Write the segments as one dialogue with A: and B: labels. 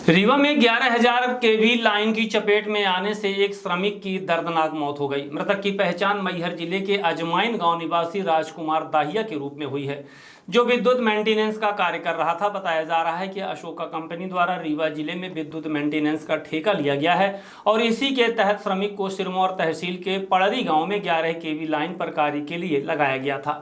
A: रीवा में 11,000 केवी लाइन की चपेट में आने से एक श्रमिक की दर्दनाक मौत हो गई। मृतक की पहचान मैहर जिले के अजमाइन गांव निवासी राजकुमार दाहिया के रूप में हुई है, जो विद्युत मेंटेनेंस का कार्य कर रहा था। बताया जा रहा है कि अशोका कंपनी द्वारा रीवा जिले में विद्युत मेंटेनेंस का ठेका लिया गया है और इसी के तहत श्रमिक को सिरमौर तहसील के पड़री गाँव में 11 केवी लाइन पर कार्य के लिए लगाया गया था।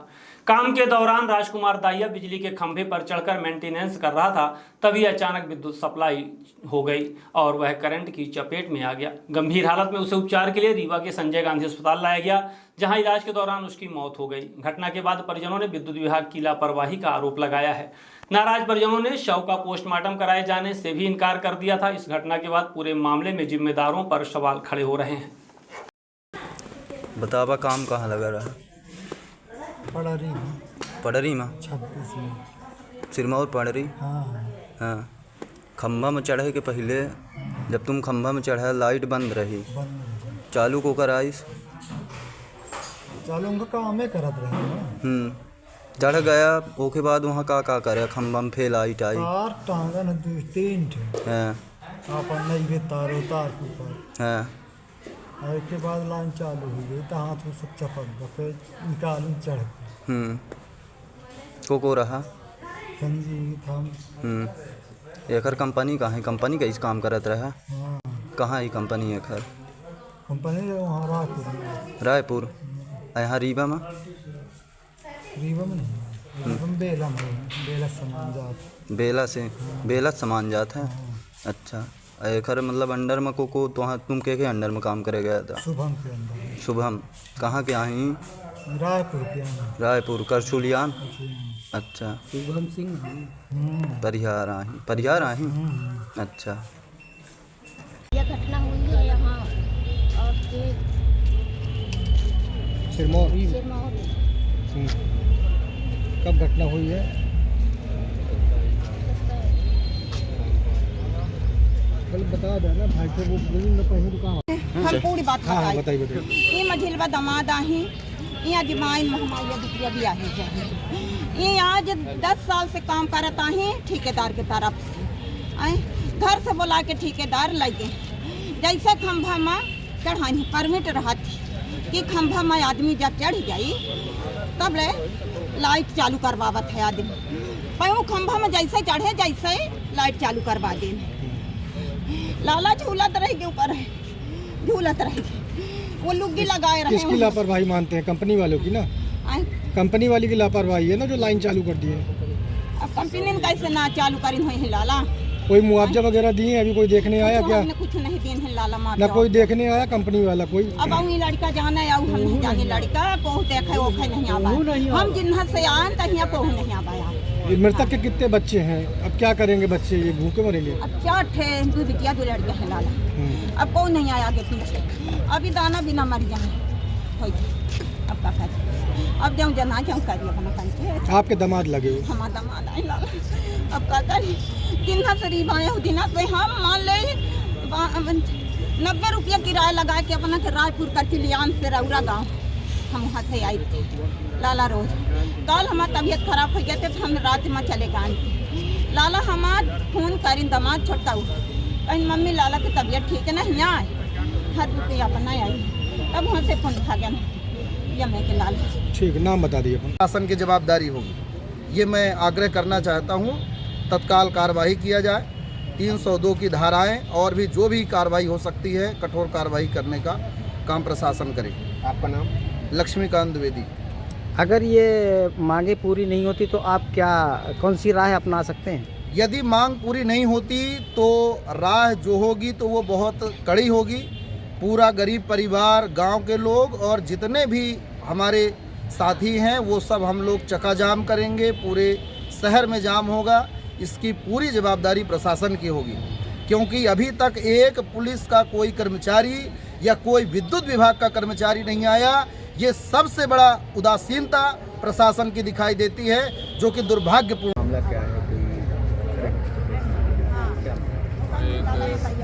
A: काम के दौरान राजकुमार दाहिया बिजली के खंभे पर चढ़कर मेंटेनेंस कर रहा था, तभी अचानक विद्युत सप्लाई हो गई और वह करंट की चपेट में आ गया। गंभीर हालत में उसे उपचार के लिए रीवा के संजय गांधी अस्पताल लाया गया, जहां इलाज के दौरान उसकी मौत हो गई। घटना के बाद परिजनों ने विद्युत विभाग की लापरवाही का आरोप लगाया है। नाराज परिजनों ने शव का पोस्टमार्टम कराए जाने से भी इनकार कर दिया था। इस घटना के बाद पूरे मामले में जिम्मेदारों पर सवाल खड़े हो रहे हैं।
B: बतावा काम कहाँ लगा रहा? पड़री में
C: 26 में
B: सिरमौर पड़री। हाँ, खंभा में चढ़े के पहले जब तुम खंभा में चढ़ा लाइट बंद रही, चालू को कर आइस
C: चालू उनका काम है करत रहे।
B: चढ़ गया ओके बाद वहाँ का करे खंभा में फेल लाइट आई
C: तार टांगन 2-3 थे।
B: हाँ
C: अपन नहीं भी तार ऊपर।
B: हाँ,
C: और इसके बाद लाइन चालू हो गई तो हाथ में सब चपक गए, निकाल चढ़
B: को रहा
C: संजीत हम।
B: एकर कंपनी कहाँ है? कंपनी का इस काम करत रहा।
C: हाँ,
B: कहाँ है कंपनी? एकर
C: कंपनी वहाँ
B: रायपुर। यहाँ रीवा में
C: नहीं, रीवा में बेला सामान जात
B: बेला सामान जात है। अच्छा, एकर मतलब अंडर में को तो हाँ तुम के अंडर में काम करे गया था?
C: शुभम के अंदर।
B: शुभम कहाँ के आई?
C: रायपुर के अंदर।
B: रायपुर करछुलियान। अच्छा,
C: शुभम सिंह
B: परिहार आई। अच्छा,
D: यह घटना हुई है यहाँ और
C: सिरमौर। कब घटना हुई है? कल बता दे ना भाई को, वो कहीं दुकान
E: हम पूरी बात
C: बताइए।
E: ये मझिलवा दमाद आही, ये अजमाइन महमाया बिटिया भी आही है। ये आज 10 साल से काम करता है ठेकेदार के तरफ से। आए घर से बुला के ठेकेदार लगे, जैसे खंभा में चढ़ानी परमिट रहा थी कि खंभा में आदमी जब चढ़ जाई तब ले लाइट चालू करवावत है आदमी। पर खंभा में जैसे चढ़े जैसे लाइट चालू करवा दे। लाला झूलत रहेगी ऊपर, झूलत रहेगी। वो लुग्गी लगाए रहे।
C: किसकी लापरवाही मानते हैं? कंपनी वालों की ना। कंपनी वाली की लापरवाही है ना, जो लाइन चालू कर दी है।
E: अब कंपनी ने कैसे ना चालू करी हुई है लाला?
C: कोई मुआवजा वगैरह दिए? अभी कोई देखने आया क्या?
E: कुछ नहीं दिए हैं लाला
C: ना कोई देखने आया कंपनी वाला कोई?
E: अब ये लड़का जाना है, हम नहीं जाने। लड़का को देखे वो नहीं आवा, हम जिन्हा से आए तहिया को नहीं आवाया।
C: मृतक के कितने बच्चे हैं? अब क्या करेंगे बच्चे? ये भूखे मरेंगे?
E: अब 4 थे, 2 बिटिया 2 लड़कियां हैं लाला। अब कोई नहीं आया आगे पीछे, अभी दाना बिना मर जाए। अब का करें? अब जाऊँ जना क्यों करिए अपना कंटे।
C: आपके दामाद लगे हो?
E: हमारा दामाद आए लाला। अब का करें? जिन्हा से रीवाएँ हो दिना से हम मान ले 90 रुपया किराया लगा के अपना के रायपुर करछुलियान से रौरा गाँव हम वहाँ से आई थी लाला। रोज कल हमारी तबीयत खराब हो गया तो हम रात में चले गए। लाला हमारा फोन करी दामाद छोटा हुआ, कहीं मम्मी लाला की तबीयत ठीक है ना, यहाँ आए 1 रुपया अपना आई। तब वहाँ से फोन उठा गया मैं के लाला।
C: ठीक, नाम बता दिए।
F: शासन की जवाबदारी होगी, ये मैं आग्रह करना चाहता हूँ। तत्काल कार्रवाई किया जाए, 302 की धाराएं और भी जो भी कार्रवाई हो सकती है कठोर कार्रवाई करने का काम प्रशासन करे।
C: आपका नाम?
F: लक्ष्मीकांत द्विवेदी।
G: अगर ये मांगे पूरी नहीं होती तो आप कौन सी राह अपना सकते हैं?
F: यदि मांग पूरी नहीं होती तो राह जो होगी तो वो बहुत कड़ी होगी। पूरा गरीब परिवार, गांव के लोग और जितने भी हमारे साथी हैं वो सब हम लोग चक्काजाम करेंगे, पूरे शहर में जाम होगा। इसकी पूरी जवाबदारी प्रशासन की होगी, क्योंकि अभी तक एक पुलिस का कोई कर्मचारी या कोई विद्युत विभाग का कर्मचारी नहीं आया। ये सबसे बड़ा उदासीनता प्रशासन की दिखाई देती है, जो कि दुर्भाग्यपूर्ण।
C: मामला क्या है?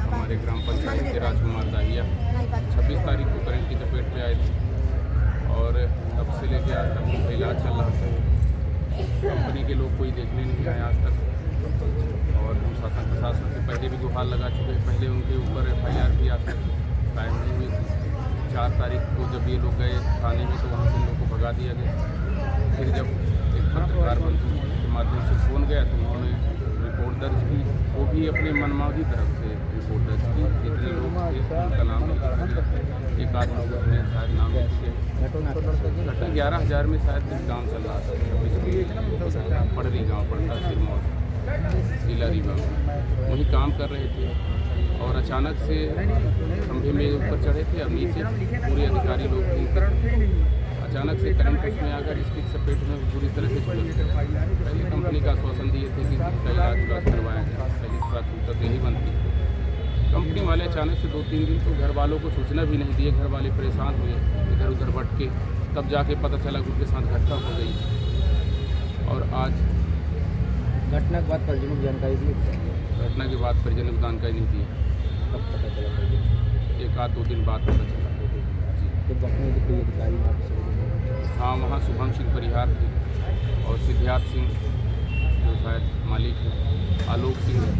H: हमारे ग्राम पंचायत के राजकुमार दाहिया 26 तारीख को करंट की चपेट में आए थे और तब से लेकर आज तक उनका इलाज चल रहा था। कंपनी के लोग कोई देखने नहीं आए आज तक। और हम शासन प्रशासन से पहले भी गुहार लगा चुके हैं। पहले उनके ऊपर FIR भी आज तक कायम नहीं हुई थी। 4 तारीख को जब ये लोग गए थाने में तो वहाँ से इन लोग को भगा दिया गया। फिर जब एक पत्रकार बंधु के माध्यम से फ़ोन गया तो उन्होंने रिपोर्ट दर्ज की, वो भी अपने मनमानी तरफ से रिपोर्ट दर्ज की। जितने लोग थे उनका नाम नहीं लिखा गया, एक आध लोग उसमें शायद नाम लिखे। घटना 11,000 में शायद कुछ काम चल रहा था। 26 पड़री गाँव पड़ता सिरमौर जिला रीवा, वहीं काम कर रहे थे और अचानक से खंभे में ऊपर चढ़े थे और नीचे पूरे अधिकारी लोग भी अचानक से करंट उसमें आकर इसकी चपेट में पूरी तरह से झुलस गए। पहले कंपनी का आश्वासन दिए थे कि इसका इलाज करवाया जाए, पहली प्राथमिकता तो यही बनती है। कंपनी वाले अचानक से 2-3 दिन तो घर वालों को सूचना भी नहीं दिए। घर वाले परेशान हुए, इधर उधर भटके, तब जाके पता चला कि उनके साथ घटना हो गई। और आज
G: घटना के बाद परिजनों को जानकारी दी?
H: घटना के बाद परिजनों को जानकारी नहीं दी।
G: कब पता चला?
H: 1-2 दिन बाद पता चला।
G: तो घटना के कोई अधिकारी वहाँ पे?
H: हाँ, वहाँ शुभम सिंह परिहार थे और सिद्धार्थ सिंह जो शायद मालिक है, आलोक सिंह है।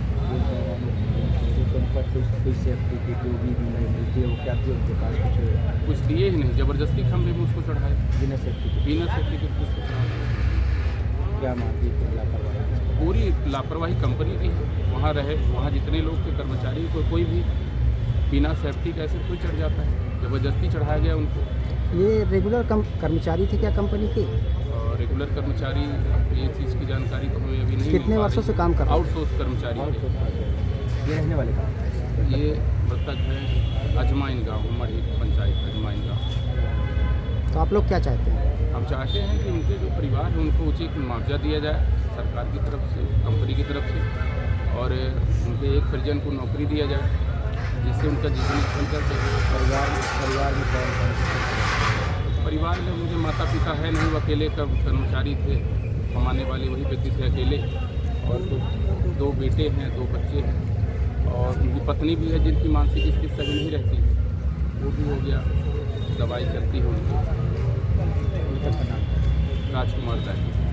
G: कोई सेफ्टी की जो भी मिलती है वो क्या थी उनके पास?
H: कुछ दिए ही नहीं, ज़बरदस्ती खंभे में उसको चढ़ाए
G: बिना सेफ्टी के?
H: बिना सेफ्टी के उसको चढ़ाए।
G: क्या मानती है लापरवाही?
H: पूरी लापरवाही कंपनी की है। वहाँ रहे, वहाँ जितने लोग थे कर्मचारी कोई भी बिना सेफ्टी का ऐसे कोई चढ़ जाता है, ज़बरदस्ती चढ़ाया गया उनको।
G: ये रेगुलर कर्मचारी थे क्या कंपनी के?
H: और रेगुलर कर्मचारी, ये चीज़ की जानकारी तो हमें अभी नहीं।
G: कितने वर्षों से काम कर रहे हैं?
H: आउटसोर्स कर्मचारी थे।
G: ये रहने वाले कहाँ?
H: ये मृतक है अजमाइन गाँव, उमड़ी पंचायत अजमाइन गाँव।
G: तो आप लोग क्या चाहते हैं?
H: हम चाहते हैं कि उनके जो परिवार है उनको उचित मुआवजा दिया जाए सरकार की तरफ से, कंपनी की तरफ से, और उनके एक परिजन को नौकरी दिया जाए जिससे उनका जीवन यापन कर सके। परिवार में परिवार में मुझे माता पिता है नहीं, वो अकेले कर्मचारी थे, कमाने वाले वही व्यक्ति थे अकेले, और 2 बेटे हैं, 2 बच्चे हैं और उनकी पत्नी भी है जिनकी मानसिक स्थिति सही नहीं रहती, वो भी हो गया, दवाई चलती है उनकी। राजकुमार दाहिया।